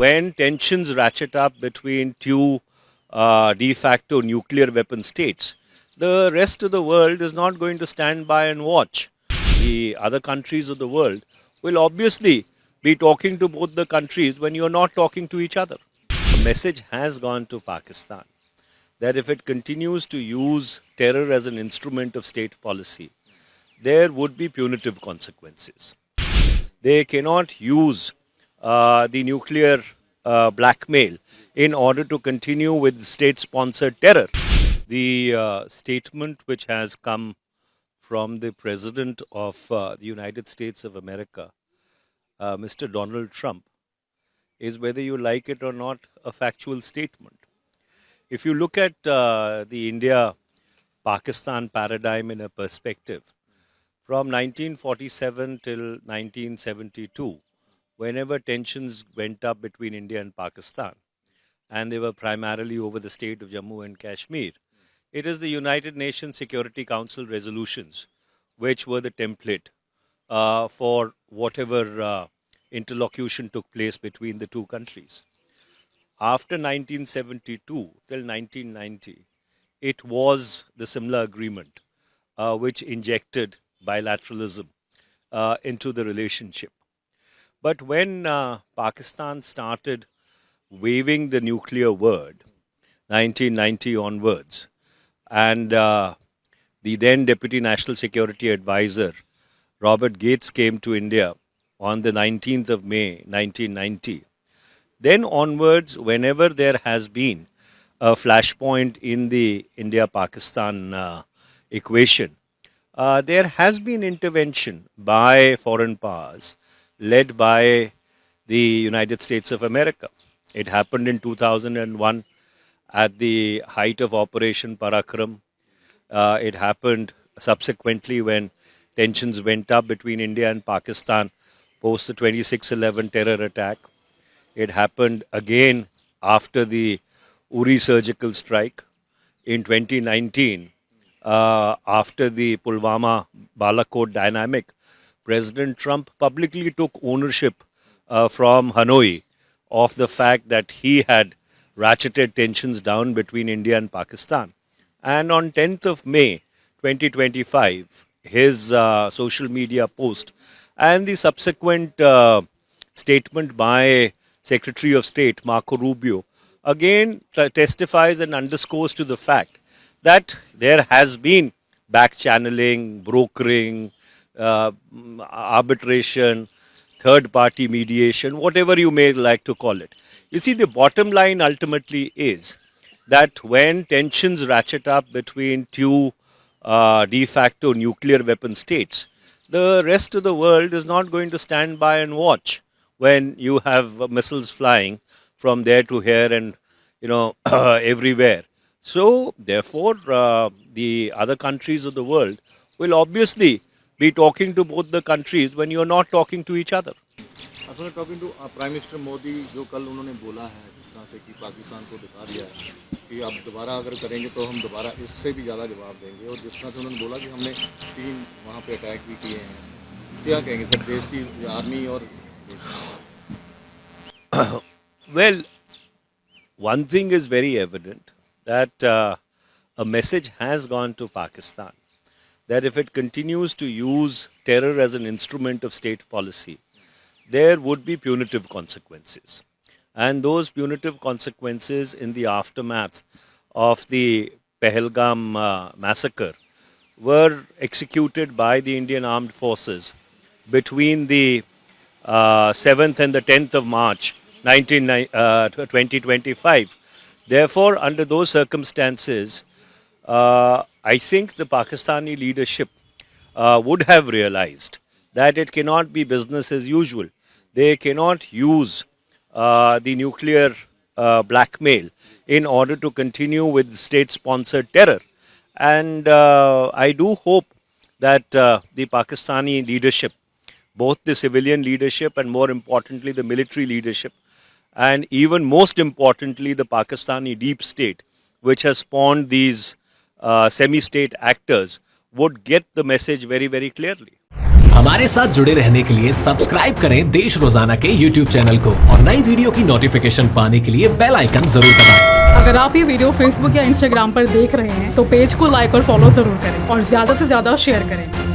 when tensions ratchet up between two de facto nuclear weapon states, the rest of the world is not going to stand by and watch. The other countries of the world will obviously be talking to both the countries when you're not talking to each other. The message has gone to Pakistan that if it continues to use terror as an instrument of state policy, there would be punitive consequences. They cannot use the nuclear blackmail in order to continue with state-sponsored terror. The statement which has come from the President of the United States of America, Mr. Donald Trump, is, whether you like it or not, a factual statement. If you look at the India-Pakistan paradigm in a perspective, from 1947 till 1972, whenever tensions went up between India and Pakistan, and they were primarily over the state of Jammu and Kashmir, it is the United Nations Security Council resolutions which were the template for whatever interlocution took place between the two countries. After 1972 till 1990, it was the similar agreement which injected bilateralism into the relationship. But when Pakistan started waving the nuclear word, 1990 onwards, and the then Deputy National Security Advisor, Robert Gates, came to India on the 19th of May, 1990, then onwards, whenever there has been a flashpoint in the India-Pakistan equation, there has been intervention by foreign powers led by the United States of America. It happened in 2001 at the height of Operation Parakram. It happened subsequently when tensions went up between India and Pakistan post the 26/11 terror attack. It happened again after the Uri surgical strike. In 2019, after the Pulwama Balakot dynamic, President Trump publicly took ownership from Hanoi of the fact that he had ratcheted tensions down between India and Pakistan. And on 10th of May 2025, his social media post and the subsequent statement by Secretary of State Marco Rubio again testifies and underscores to the fact that there has been back channeling, brokering, arbitration, third party mediation, whatever you may like to call it. You see, the bottom line ultimately is that when tensions ratchet up between two de facto nuclear weapon states, the rest of the world is not going to stand by and watch when you have missiles flying from there to here and everywhere. So therefore, the other countries of the world will obviously be talking to both the countries when you're not talking to each other. After talking to Prime Minister Modi, जो कल उन्होंने बोला है जिस तरह से कि पाकिस्तान को दिखा दिया है कि आप दोबारा अगर करेंगे तो हम दोबारा इससे भी ज़्यादा जवाब देंगे, और जिस तरह से उन्होंने बोला कि हमने 3 वहाँ पे अटैक भी किए हैं, क्या कहेंगे सर देश की आर्मी और Well, one thing is very evident, that a message has gone to Pakistan that if it continues to use terror as an instrument of state policy, there would be punitive consequences. And those punitive consequences in the aftermath of the Pahalgam massacre were executed by the Indian Armed Forces between the 7th and the 10th of March 2025. Therefore, under those circumstances, I think the Pakistani leadership would have realized that it cannot be business as usual. They cannot use the nuclear blackmail in order to continue with state-sponsored terror. And I do hope that the Pakistani leadership, both the civilian leadership and more importantly the military leadership, and even most importantly the Pakistani deep state, which has spawned these semi-state actors, would get the message very, very clearly. हमारे साथ जुड़े रहने के लिए subscribe करें देश रोजाना के YouTube चैनल को और नई वीडियो की नोटिफिकेशन पाने के लिए बेल आइकन जरूर दबाएं। अगर आप ये वीडियो फेसबुक या इंस्टाग्राम पर देख रहे हैं तो पेज को लाइक और फॉलो जरूर करें और ज्यादा से ज्यादा शेयर करें।